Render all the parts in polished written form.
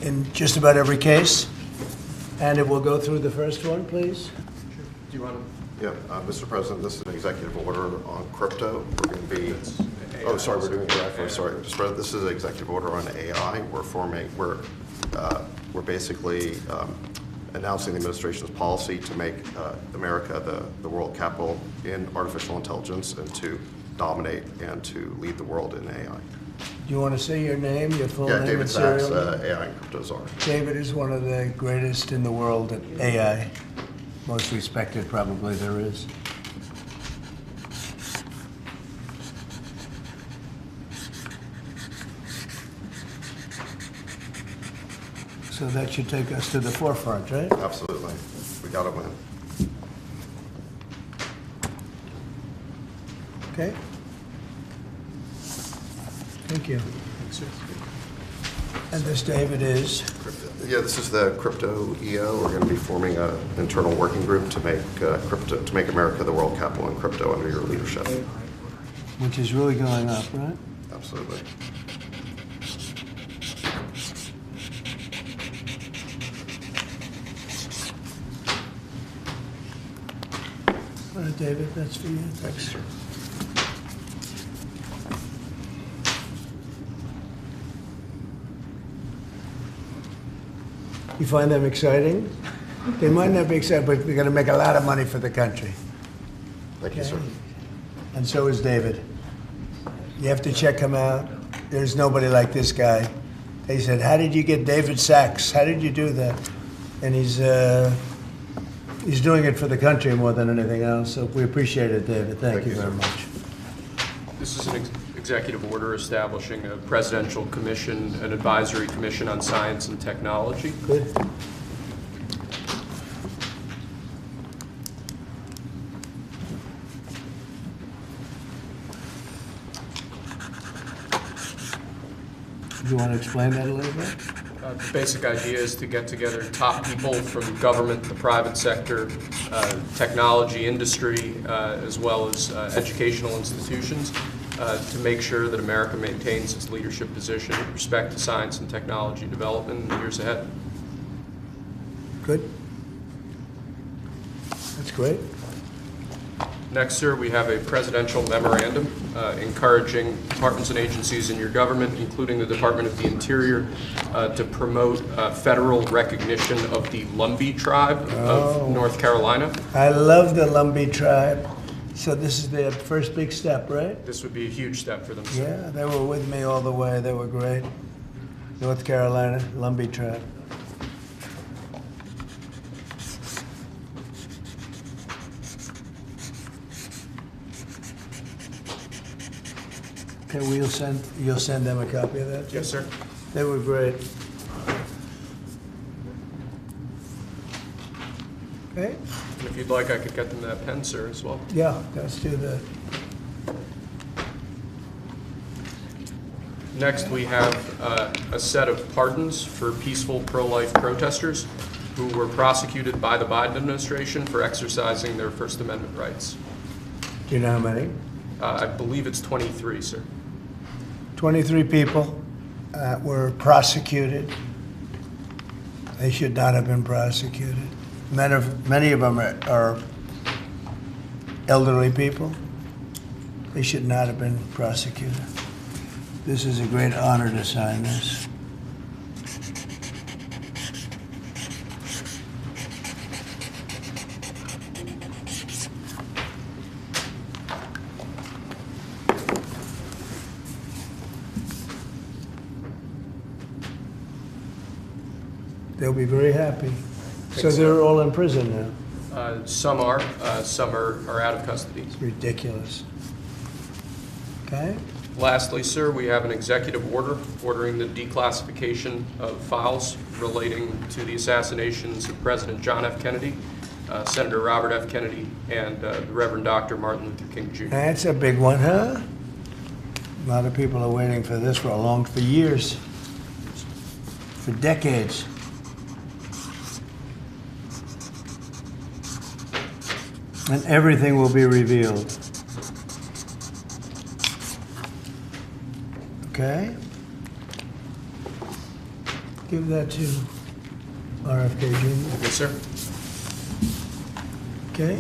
in just about every case. And it will go through the first one, please. Do you want Yeah, Mr. President, this is an executive order on crypto. We're going to be, oh, sorry, we're doing AI first. Sorry, Mr. President, this is an executive order on AI. We're basically announcing the administration's policy to make America the world capital in artificial intelligence and to dominate and to lead the world in AI. Do you want to say your name, your full name? David and Sachs, serial number? AI and Crypto Czar. David is one of the greatest in the world at AI. Most respected, probably, there is. So that should take us to the forefront, right? Absolutely. We got to win. Okay. Thank you. And this, David, is? Yeah, this is the crypto EO. We're going to be forming an internal working group to make make America the world capital in crypto under your leadership. Which is really going up, right? Absolutely. All right, David, that's for you. Thanks, sir. You find them exciting? They might not be exciting, but they're going to make a lot of money for the country. Thank you, sir. And so is David. You have to check him out. There's nobody like this guy. They said, how did you get David Sachs? How did you do that? And he's doing it for the country more than anything else. So we appreciate it, David. Thank you very much. This is an executive order establishing a presidential commission, an advisory commission on science and technology. Good. Do you want to explain that a little bit? The basic idea is to get together top people from government, the private sector, technology industry, as well as educational institutions, to make sure that America maintains its leadership position with respect to science and technology development in the years ahead. Good. That's great. Next, sir, we have a presidential memorandum encouraging departments and agencies in your government, including the Department of the Interior, to promote federal recognition of the Lumbee tribe of North Carolina. I love the Lumbee tribe. So this is their first big step, right? This would be a huge step for them, sir. Yeah, they were with me all the way. They were great. North Carolina, Lumbee tribe. Okay, well, you'll send them a copy of that? Yes, sir. They were great. Okay? And if you'd like, I could get them that pen, sir, as well. Yeah, let's do that. Next, we have a set of pardons for peaceful pro-life protesters who were prosecuted by the Biden administration for exercising their First Amendment rights. Do you know how many? I believe it's 23, sir. 23 people were prosecuted. They should not have been prosecuted. Many of them are elderly people. They should not have been prosecuted. This is a great honor to sign this. They'll be very happy. So they're all in prison now. Some are out of custody. It's ridiculous. Okay? Lastly, sir, we have an executive order ordering the declassification of files relating to the assassinations of President John F. Kennedy, Senator Robert F. Kennedy, and the Reverend Dr. Martin Luther King Jr. That's a big one, huh? A lot of people are waiting for this for years, for decades. And everything will be revealed. Okay? give that to RFK Jr. Yes, sir. Okay?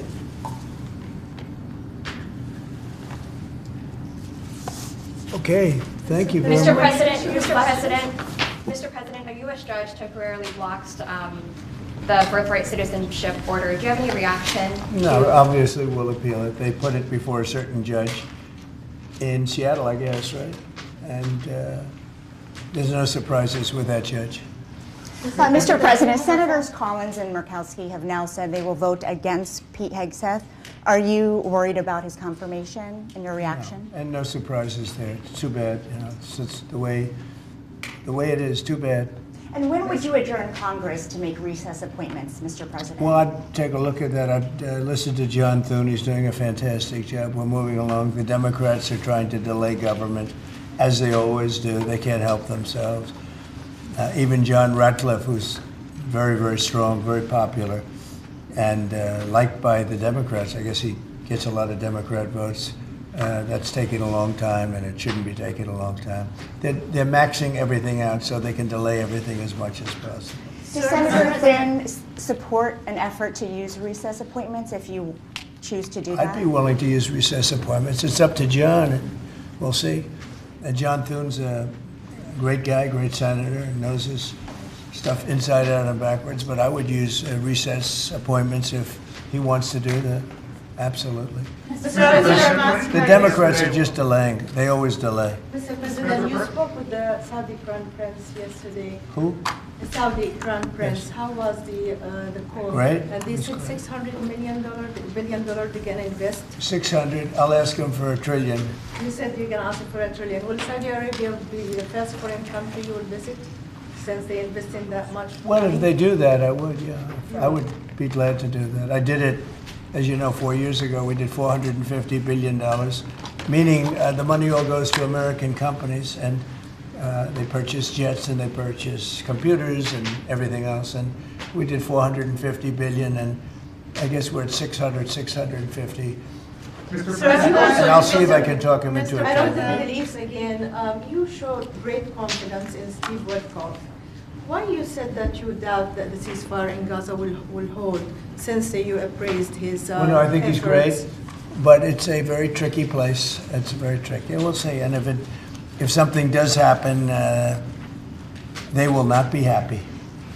Okay, thank you very Mr. much. Mr. President, a U.S. judge temporarily blocks the birthright citizenship order. Do you have any reaction? No, obviously we'll appeal it. They put it before a certain judge in Seattle, I guess, right? And there's no surprises with that judge. Mr. President, Senators Collins and Murkowski have now said they will vote against Pete Hegseth. Are you worried about his confirmation and your reaction? No, and no surprises there. It's too bad, you know, it's the way it is, too bad. And when would you adjourn Congress to make recess appointments, Mr. President? Well, I'd take a look at that. I'd listen to John Thune. He's doing a fantastic job. We're moving along. The Democrats are trying to delay government, as they always do. They can't help themselves. Even John Ratcliffe, who's very, very strong, very popular, and liked by the Democrats. I guess he gets a lot of Democrat votes. That's taking a long time, and it shouldn't be taking a long time. They're maxing everything out so they can delay everything as much as possible. Does Senator Thune support an effort to use recess appointments if you choose to do that? I'd be willing to use recess appointments. It's up to John, and we'll see. John Thune's a great guy, great senator, knows his stuff inside out and backwards, but I would use recess appointments if he wants to do that. Absolutely. The Democrats are just delaying. They always delay. Mr. President, you spoke with the Saudi Crown Prince yesterday. Who? The Saudi Crown Prince. How was the call? Great. And they said $600 billion they're going to invest. 600. I'll ask him for $1 trillion. You said you're going to ask for $1 trillion. Will Saudi Arabia be the first foreign country you will visit since they invest in that much? Well, if they do that, I would, yeah. I would be glad to do that. I did it, as you know, 4 years ago. We did $450 billion, meaning the money all goes to American companies, and they purchase jets and they purchase computers and everything else. And we did $450 billion, and I guess we're at 650. And I'll see if I can talk him into it. I don't the Middle East again. You showed great confidence in Steve Witkoff. Why you said that you doubt that the ceasefire in Gaza will hold, since you appraised his Well, no, I think he's efforts? great, but it's a very tricky place. It's very tricky. We'll see. And if something does happen, they will not be happy.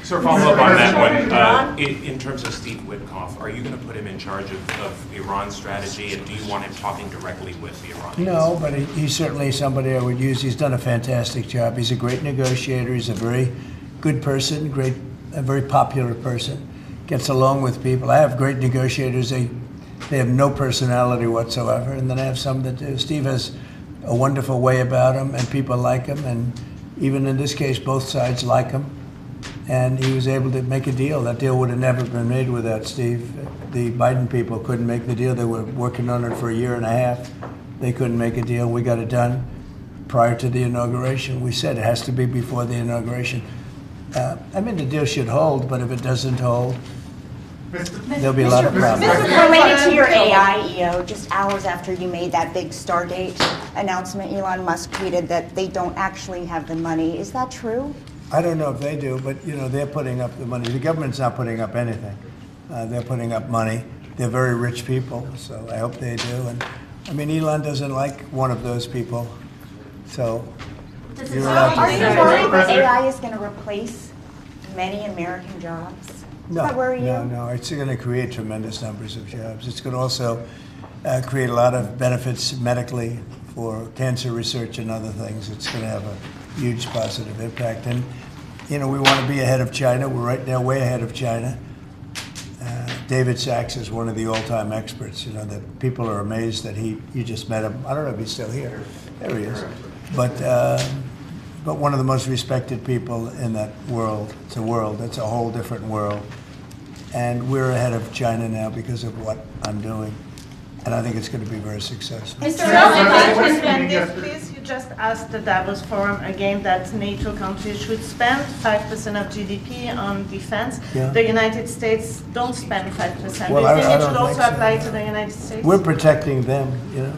Sir, follow up on that one. In terms of Steve Witkoff, are you going to put him in charge of Iran's strategy, and do you want him talking directly with the Iranians? No, but he's certainly somebody I would use. He's done a fantastic job. He's a great negotiator. He's a very good person, a very popular person. Gets along with people. I have great negotiators. They have no personality whatsoever, and then I have some that do. Steve has a wonderful way about him, and people like him, and even in this case, both sides like him. And he was able to make a deal. That deal would have never been made without Steve. The Biden people couldn't make the deal. They were working on it for 1.5 years. They couldn't make a deal. We got it done prior to the inauguration. We said it has to be before the inauguration. I mean, the deal should hold, but if it doesn't hold, there'll be a lot of problems. Related to your AI, EO, just hours after you made that big Stargate announcement, Elon Musk tweeted that they don't actually have the money. Is that true? I don't know if they do, but you know, they're putting up the money. The government's not putting up anything. They're putting up money. They're very rich people, so I hope they do. And I mean, Elon doesn't like one of those people, so you're allowed Are to you say. worried that AI is going to replace many American jobs? Does that worry you? No. It's going to create tremendous numbers of jobs. It's going to also create a lot of benefits medically for cancer research and other things. It's going to have a huge positive impact. And, you know, we want to be ahead of China. We're right now way ahead of China. David Sachs is one of the all-time experts. You know, that people are amazed that you just met him. I don't know if he's still here. There he is. But one of the most respected people in that world. It's a world. It's a whole different world. And we're ahead of China now because of what I'm doing. And I think it's going to be very successful. Mr. President, please, you just asked the Davos Forum again that NATO countries should spend 5% of GDP on defense. Yeah. The United States don't spend 5%. Well, Do you I think it don't should also think so. apply to the United States? We're protecting them, you know.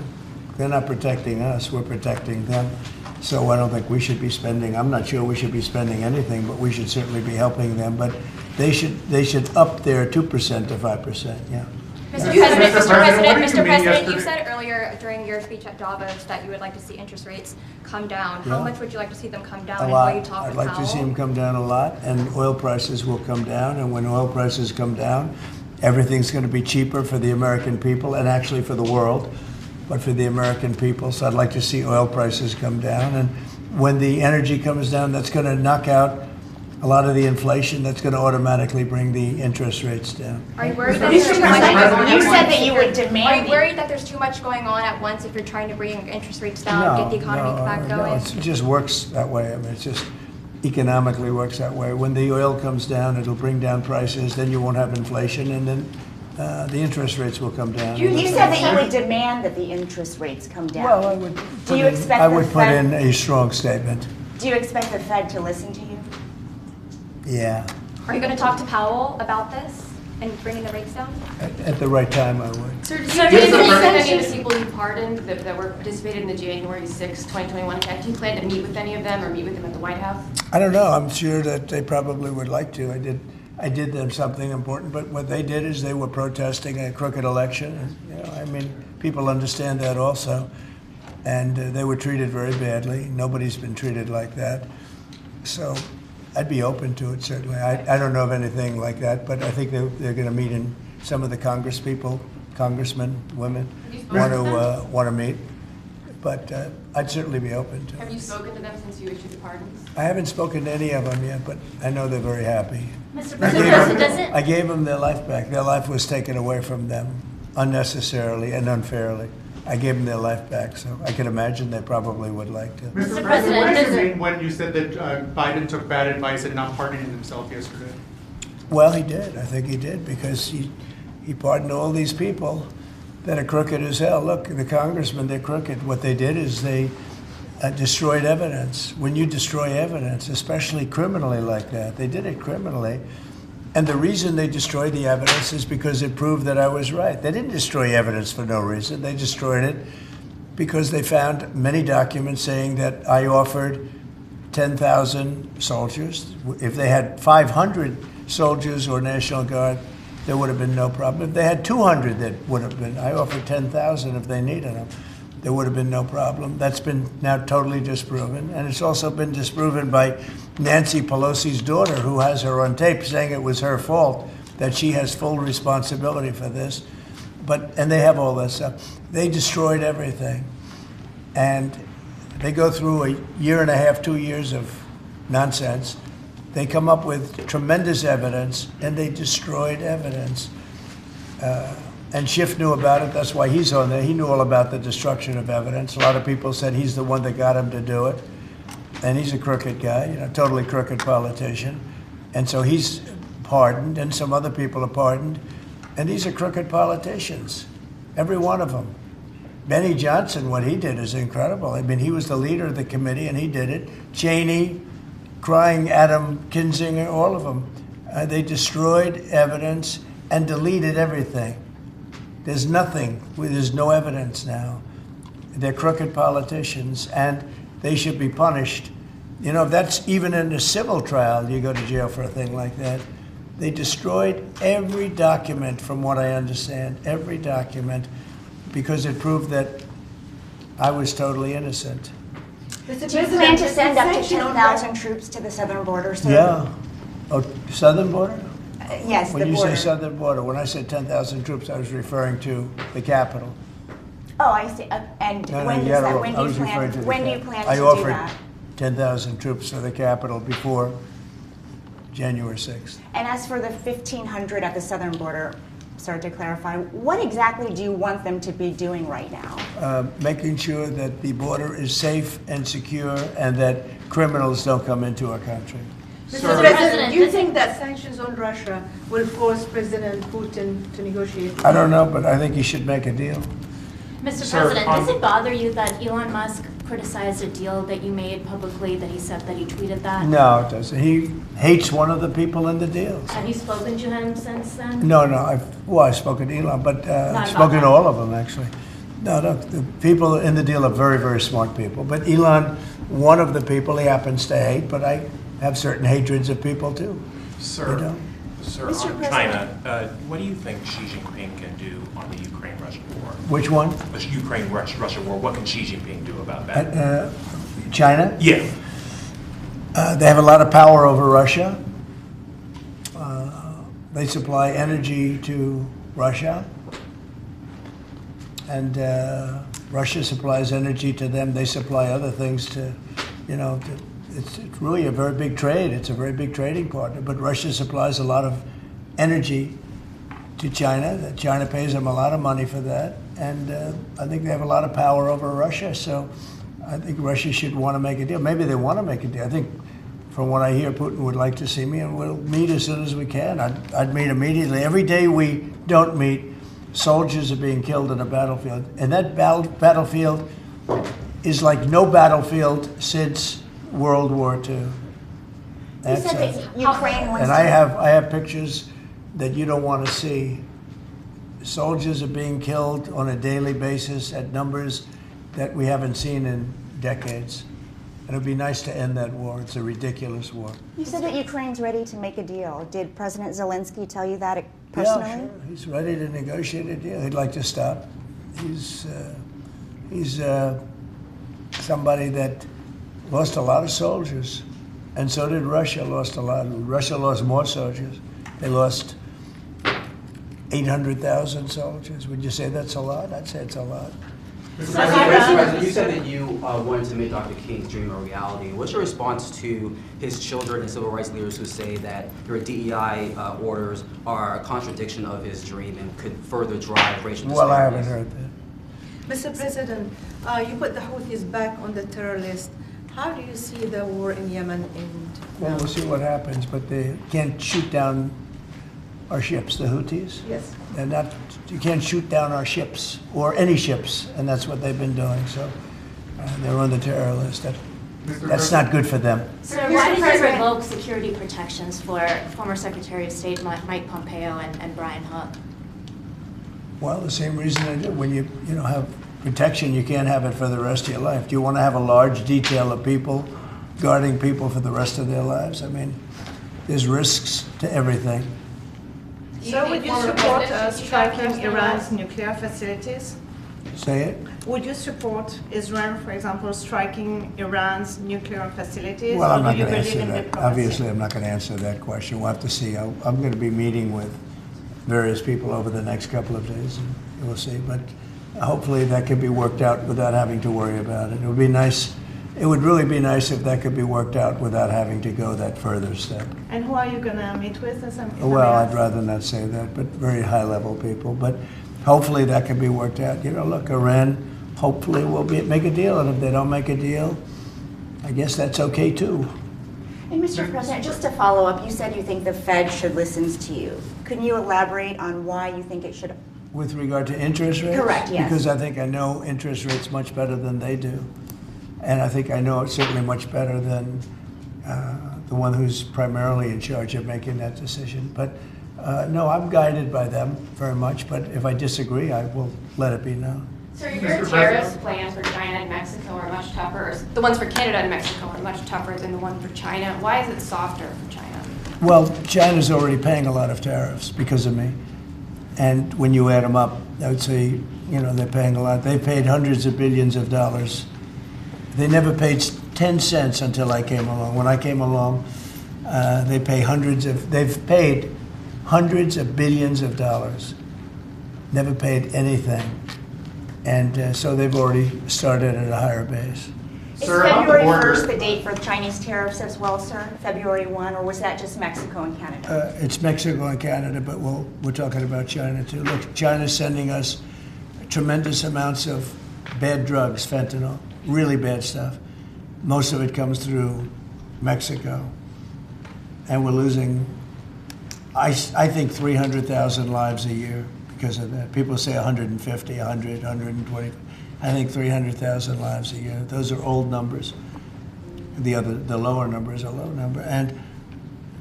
They're not protecting us. We're protecting them. So I don't think we should be spending, I'm not sure we should be spending anything, but we should certainly be helping them. But they should up their 2% to 5%, yeah. Mr. President, you said earlier during your speech at Davos that you would like to see interest rates come down. How Yeah. much would you like to see them come down? A And lot. will you talk I'd with like to see Powell? them come down a lot, and oil prices will come down. And when oil prices come down, everything's going to be cheaper for the American people and actually for the world, but for the American people. So I'd like to see oil prices come down. And when the energy comes down, that's going to knock out a lot of the inflation. That's going to automatically bring the interest rates down. Are you worried that there's too much going on You at said once? that you would demand Are you the- worried that there's too much going on at once if you're trying to bring interest rates down, get the economy back going? It just works that way. I mean, it just economically works that way. When the oil comes down, it'll bring down prices, then you won't have inflation, and then the interest rates will come down. You said that you would demand that the interest rates come down. Well, I would Do you expect I the would put Fed- in a strong statement. Do you expect the Fed to listen to you? Yeah, Are you going to talk to Powell about this and bringing the rates down? at the right time I would. Sir, do you plan with any of the people you pardoned that were participated in the January 6, 2021 attack? Do you plan to meet with any of them or meet with them at the White House? I don't know. I'm sure that they probably would like to. I did them something important, but what they did is they were protesting a crooked election. And, you know, I mean, people understand that also, and they were treated very badly. Nobody's been treated like that, so I'd be open to it certainly. I don't know of anything like that, but I think they're going to meet in some of the congressmen, women want to meet. But I'd certainly be open to it. Have you spoken to them since you issued the pardons? I haven't spoken to any of them yet, but I know they're very happy. Mr. I President, I gave them their life back. Their life was taken away from them unnecessarily and unfairly. I gave them their life back, so I can imagine they probably would like to. Mr. President, President, what does does it it- mean when you said that Biden took bad advice and not pardoning himself yesterday? Well, he did. I think he did, because he pardoned all these people that are crooked as hell. Look, the congressmen, they're crooked. What they did is they destroyed evidence. When you destroy evidence, especially criminally like that, they did it criminally. And the reason they destroyed the evidence is because it proved that I was right. They didn't destroy evidence for no reason. They destroyed it because they found many documents saying that I offered 10,000 soldiers. If they had 500 soldiers or National Guard, there would have been no problem. If they had 200, that would have been. I offered 10,000 if they needed them. There would have been no problem. That's been now totally disproven. And it's also been disproven by Nancy Pelosi's daughter, who has her on tape saying it was her fault, that she has full responsibility for this. And they have all that stuff. They destroyed everything. And they go through a year and a half, 2 years of nonsense. They come up with tremendous evidence, and they destroyed evidence. And Schiff knew about it. That's why he's on there. He knew all about the destruction of evidence. A lot of people said he's the one that got him to do it. And he's a crooked guy, you know, totally crooked politician. And so he's pardoned, and some other people are pardoned. And these are crooked politicians, every one of them. Benny Johnson, what he did is incredible. I mean, he was the leader of the committee, and he did it. Cheney, crying Adam Kinzinger, all of them. They destroyed evidence and deleted everything. There's nothing. There's no evidence now. They're crooked politicians, and they should be punished. You know, that's even in a civil trial, you go to jail for a thing like that. They destroyed every document, from what I understand, every document, because it proved that I was totally innocent. Do you plan to send up to 10,000 troops to the southern border, sir? Yeah. Oh, southern border? Yes, When the you border. say southern border, when I said 10,000 troops, I was referring to the capital. Oh, I see. And No, when you does got it that? wrong. When I do was you referring plan? to the When do you cap- plan I to do offered that? 10,000 troops to the capital before January 6th. And as for the 1,500 at the southern border, sir, to clarify, what exactly do you want them to be doing right now? Making sure that the border is safe and secure, and that criminals don't come into our country. Mr. President, do you think that sanctions on Russia will force President Putin to negotiate? I don't know, but I think he should make a deal. Mr. Sir, President, does it bother you that Elon Musk criticized a deal that you made publicly, that he said that he tweeted that? No, it doesn't. He hates one of the people in the deals. Have you spoken to him since then? No, I've spoken to Elon, but Not I've spoken about to all of them, actually. No, the people in the deal are very, very smart people. But Elon one of the people he happens to hate, but I have certain hatreds of people too. Sir, You know? sir, Mr. on President. China, what do you think Xi Jinping can do on the Ukraine-Russia war? Which one? The Ukraine-Russia war, what can Xi Jinping do about that? China? Yeah. They have a lot of power over Russia. They supply energy to Russia. And Russia supplies energy to them. They supply other things to, it's really a very big trade. It's a very big trading partner. But Russia supplies a lot of energy to China. China pays them a lot of money for that. And I think they have a lot of power over Russia. So I think Russia should want to make a deal. Maybe they want to make a deal. I think from what I hear, Putin would like to see me, and we'll meet as soon as we can. I'd meet immediately. Every day we don't meet, soldiers are being killed in a battlefield. And that battlefield is like no battlefield since World War II. You That's said it. that Ukraine wants And to... I have pictures that you don't want to see. Soldiers are being killed on a daily basis at numbers that we haven't seen in decades. And it'd be nice to end that war. It's a ridiculous war. You said that Ukraine's ready to make a deal. Did President Zelensky tell you that personally? Yeah, sure. He's ready to negotiate a deal. He'd like to stop. He's somebody that lost a lot of soldiers, and so did Russia. Lost a lot. Russia lost more soldiers. They lost 800,000 soldiers. Would you say that's a lot? I'd say it's a lot. Mr. President, you said that you wanted to make Dr. King's dream a reality. What's your response to his children and civil rights leaders who say that your DEI orders are a contradiction of his dream and could further drive racial disparities? Well, I haven't heard that. Mr. President, you put the Houthis back on the terror list. How do you see the war in Yemen end? Well, we'll see what happens, but they can't shoot down our ships, the Houthis. Yes. You can't shoot down our ships, or any ships, and that's what they've been doing. So they're on the terror list. That's not good for them. Sir, why did you revoke security protections for former Secretary of State Mike Pompeo and Brian Hook? Well, the same reason I did. When you have protection, you can't have it for the rest of your life. Do you want to have a large detail of people guarding people for the rest of their lives? I mean, there's risks to everything. So would you support striking Iran's nuclear facilities? Say it? Would you support Israel, for example, striking Iran's nuclear facilities? Well, I'm or not do you going to believe answer in that. diplomacy? Obviously, I'm not going to answer that question. We'll have to see. I'm going to be meeting with various people over the next couple of days, and we'll see. But hopefully that could be worked out without having to worry about it. It would be nice. It would really be nice if that could be worked out without having to go that further step. And who are you going to meet with? Well, I'd rather not say that, but very high-level people. But hopefully that can be worked out. Look, Iran hopefully will make a deal, and if they don't make a deal, I guess that's okay too. And Mr. President, just to follow up, you said you think the Fed should listen to you. Can you elaborate on why you think it should? With regard to interest rates? Correct, yes. Because I think I know interest rates much better than they do. And I think I know it certainly much better than the one who's primarily in charge of making that decision. But no, I'm guided by them very much. But if I disagree, I will let it be known. So your tariffs plans for China and Mexico are much tougher, or the ones for Canada and Mexico are much tougher than the one for China. Why is it softer for China? Well, China's already paying a lot of tariffs because of me. And when you add them up, I would say, they're paying a lot. They've paid hundreds of billions of dollars. They never paid 10 cents until I came along. When I came along, they've paid hundreds of billions of dollars. Never paid anything. And so they've already started at a higher base. Is Sir, on the February border- 1st the date for Chinese tariffs as well, sir? February 1, or was that just Mexico and Canada? It's Mexico and Canada, but we're talking about China too. Look, China's sending us tremendous amounts of bad drugs, fentanyl, really bad stuff. Most of it comes through Mexico. And we're losing, I think, 300,000 lives a year because of that. People say 150, 100, 120. I think 300,000 lives a year. Those are old numbers. The lower number is a low number. And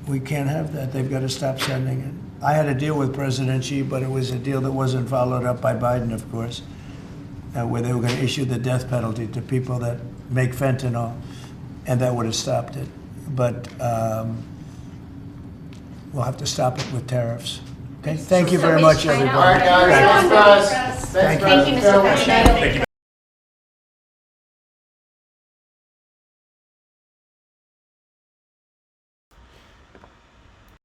we can't have that. They've got to stop sending it. I had a deal with President Xi, but it was a deal that wasn't followed up by Biden, of course, where they were going to issue the death penalty to people that make fentanyl. and that would have stopped it. But we'll have to stop it with tariffs. Okay, thank you very much, everybody. Thank you, Mr. President.